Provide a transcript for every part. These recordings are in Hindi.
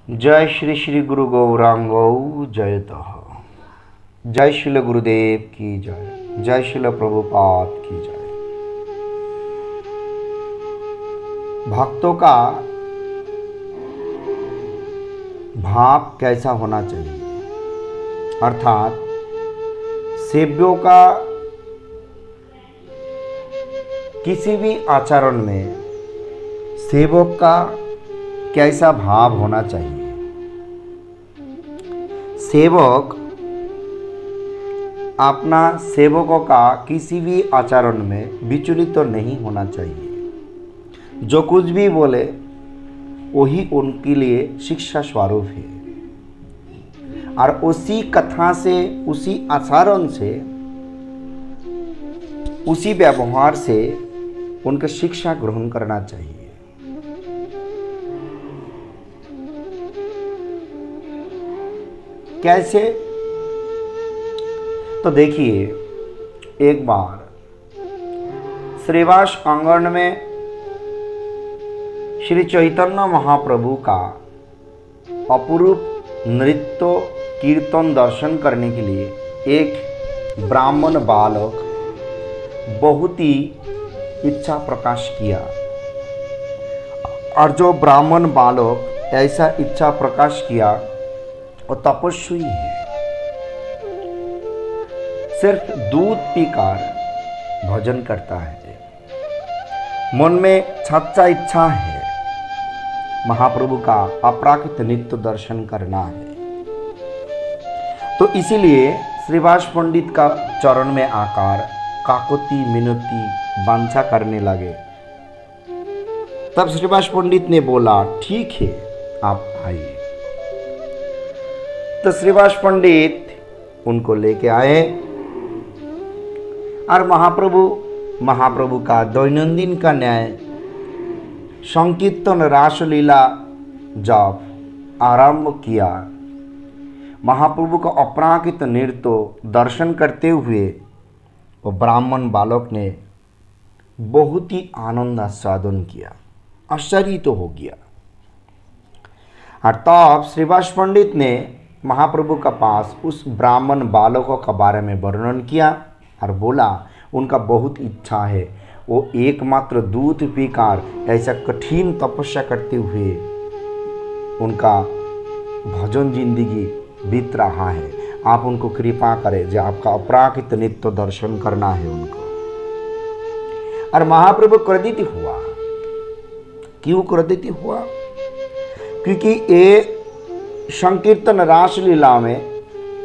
जय श्री श्री गुरु गौरांगो जयतः। जय श्रील गुरुदेव की जय। जय श्रील प्रभुपाद की जय। भक्तों का भाव कैसा होना चाहिए, अर्थात सेव्यों का किसी भी आचरण में सेवक का कैसा भाव होना चाहिए। सेवक अपना सेवकों का किसी भी आचरण में विचलित तो नहीं होना चाहिए। जो कुछ भी बोले वही उनके लिए शिक्षा स्वरूप है, और उसी कथा से, उसी आचरण से, उसी व्यवहार से उनका शिक्षा ग्रहण करना चाहिए। कैसे? तो देखिए, एक बार श्रीवास आंगन में श्री चैतन्य महाप्रभु का अपूर्व नृत्य कीर्तन दर्शन करने के लिए एक ब्राह्मण बालक बहुत ही इच्छा प्रकाश किया। और जो ब्राह्मण बालक ऐसा इच्छा प्रकाश किया वो तपस्वी है। सिर्फ दूध पीकर भोजन करता है। मन में सच्चा इच्छा है महाप्रभु का अपराकृत नित्य दर्शन करना है। तो इसीलिए श्रीवास पंडित का चरण में आकर काकुति मिनती वांछा करने लगे। तब श्रीवास पंडित ने बोला, ठीक है, आप आइए। तो श्रीवास पंडित उनको लेके आए और महाप्रभु का दैनंदिन का न्याय संकीर्तन रासलीला जब आरंभ किया, महाप्रभु का अपराकृत नृत्य दर्शन करते हुए वो ब्राह्मण बालक ने बहुत ही आनंद आस्वादन किया, आश्चर्य तो हो गया। और तब श्रीवास पंडित ने महाप्रभु का पास उस ब्राह्मण बालकों के बारे में वर्णन किया और बोला, उनका बहुत इच्छा है, वो एकमात्र दूध पीकर ऐसा कठिन तपस्या करते हुए उनका भजन जिंदगी बीत रहा है। आप उनको कृपा करें, जो आपका अपराकृत नित्य दर्शन करना है उनको। और महाप्रभु क्रोधित हुआ। क्यों क्रोधित हुआ? क्योंकि ये संकीर्तन रासलीला में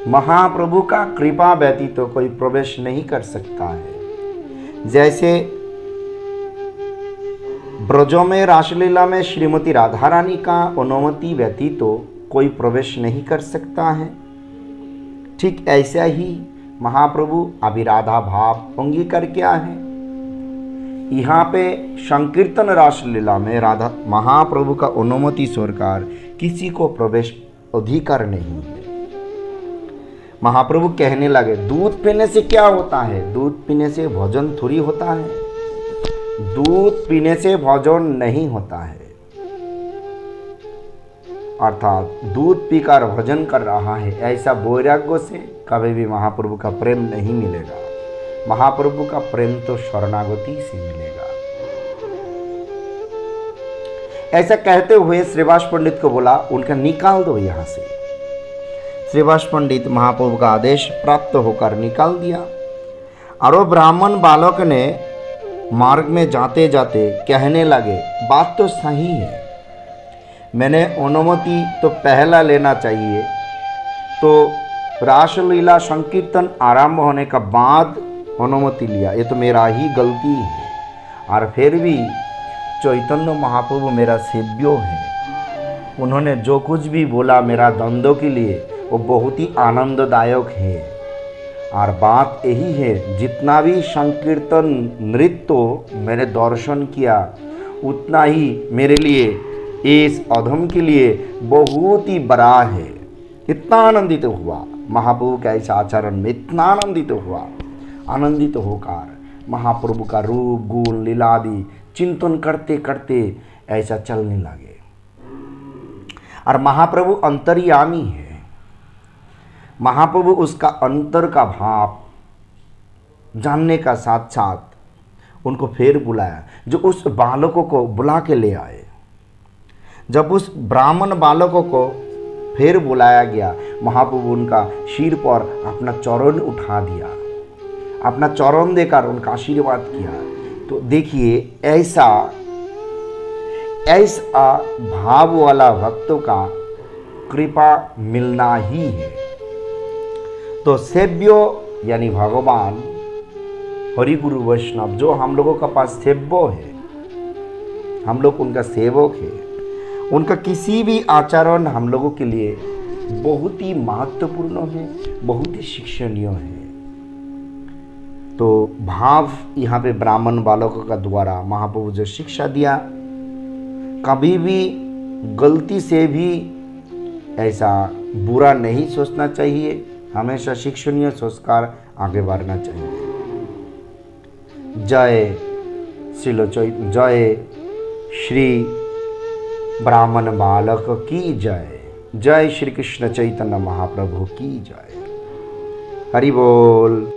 महाप्रभु का कृपा व्यतीत तो कोई प्रवेश नहीं कर सकता है। जैसे ब्रजों में रासलीला में श्रीमती राधा रानी का अनुमति व्यतीत तो कोई प्रवेश नहीं कर सकता है, ठीक ऐसा ही महाप्रभु अभी राधा भाव अंगीकार किया है। यहाँ पे संकीर्तन रासलीला में राधा महाप्रभु का अनुमति सरकार किसी को प्रवेश अधिकार नहीं है। महाप्रभु कहने लगे, दूध पीने से क्या होता है? दूध पीने से भोजन थोड़ी होता है। दूध पीने से भोजन नहीं होता है। अर्थात दूध पीकर भोजन कर रहा है, ऐसा वैराग्य से कभी भी महाप्रभु का प्रेम नहीं मिलेगा। महाप्रभु का प्रेम तो शरणागति से मिलेगा। ऐसा कहते हुए श्रीवास पंडित को बोला, उनका निकाल दो यहाँ से। श्रीवास पंडित महाप्रभु का आदेश प्राप्त होकर निकाल दिया। और वो ब्राह्मण बालक ने मार्ग में जाते जाते कहने लगे, बात तो सही है, मैंने अनुमति तो पहला लेना चाहिए। तो रासलीला संकीर्तन आरंभ होने का बाद अनुमति लिया, ये तो मेरा ही गलती है। और फिर भी चैतन्य महाप्रभु मेरा सेव्यो है, उन्होंने जो कुछ भी बोला मेरा द्वंद्व के लिए वो बहुत ही आनंददायक है। और बात यही है, जितना भी संकीर्तन नृत्य मैंने दर्शन किया उतना ही मेरे लिए, इस अधम के लिए बहुत ही बड़ा है। इतना आनंदित हुआ महाप्रभु का इस आचरण में, इतना आनंदित हुआ। आनंदित होकर महाप्रभु का रूप गुण लीलादि चिंतन करते करते ऐसा चलने लगे। और महाप्रभु अंतर्यामी है। महाप्रभु उसका अंतर का भाव जानने का साथ साथ उनको फिर बुलाया, जो उस बालकों को बुला के ले आए। जब उस ब्राह्मण बालकों को फिर बुलाया गया, महाप्रभु उनका सिर पर अपना चरण उठा दिया, अपना चरण देकर उनका आशीर्वाद किया। तो देखिए ऐसा भाव वाला भक्तों का कृपा मिलना ही है। तो सेव्यो यानी भगवान हरि गुरु वैष्णव जो हम लोगों का पास सेव्यो है, हम लोग उनका सेवक है, उनका किसी भी आचरण हम लोगों के लिए बहुत ही महत्वपूर्ण है, बहुत ही शिक्षणीय है। तो भाव यहाँ पे ब्राह्मण बालकों का द्वारा महाप्रभु जो शिक्षा दिया, कभी भी गलती से भी ऐसा बुरा नहीं सोचना चाहिए, हमेशा शिक्षणीय सोचकर आगे बढ़ना चाहिए। जय जय श्री ब्राह्मण बालक की जय, जय श्री कृष्ण चैतन्य महाप्रभु की जय। हरि बोल।